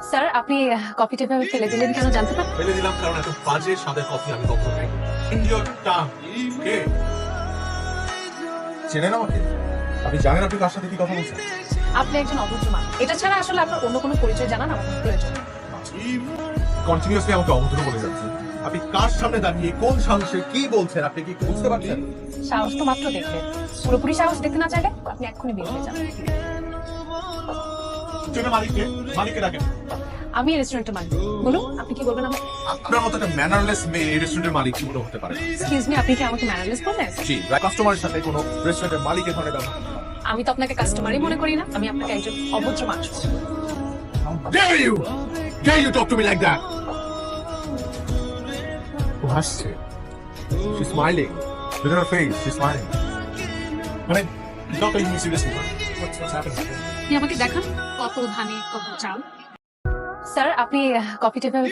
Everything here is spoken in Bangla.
স্যার আপনি কফিটা এভাবে ফেলে দিলেন কেন জানতে পারেন? ফেলে দিলাম কারণ এত বাজে স্বাদের কফি আমি কখনো খাই ইন্ডিয়ার টাং কে চেনেন আমাকে? আপনি জানেন আপনি কার সাথে কি কথা বলছেন? আপনি একজন অভদ্র মানুষ। এটা ছাড়া আসলে আপনার অন্য কোনো পরিচয় জানান আমার কোনো প্রয়োজন নেই। কন্টিনিউয়াসলি আমাকে অভদ্র বলে যাচ্ছেন। আপনি কার সামনে দাঁড়িয়ে কোন সাহসে কি বলছেন আপনি কি বুঝতে পারছেন? সাহস তো মাত্র দেখবেন, পুরোপুরি সাহস দেখতে না চাইলে আপনি এক্ষুনি বের হয়ে যাবেন। চেনে মালিককে ডাকেন। আমি রেস্টুরেন্টের মালিক। বলুন আপনি কি বলবেন আমাকে? আপনার মতো একটা ম্যানারলেস মেয়ে এই রেস্টুরেন্টের মালিক কি করে হতে পারে? এক্সকিউজ মি, আপনি কি আমাকে ম্যানারলেস বললেন? জি, কাস্টমারের সাথে কোনো রেস্টুরেন্টের মালিকের ধরনের ব্যবহার। আমি তো আপনাকে কাস্টমারই মনে করি না, আমি আপনাকে একজন অভদ্র মানুষ মনে করি। Dare you! Dare you talk to me like that? ও হাসছে। She's smiling. Look at her face. She's smiling. মানে not taking me seriously. What's happening? আপনি আমাকে দেখান কত ধানে কত চাল। স্যার আপনি কফিটা এভাবে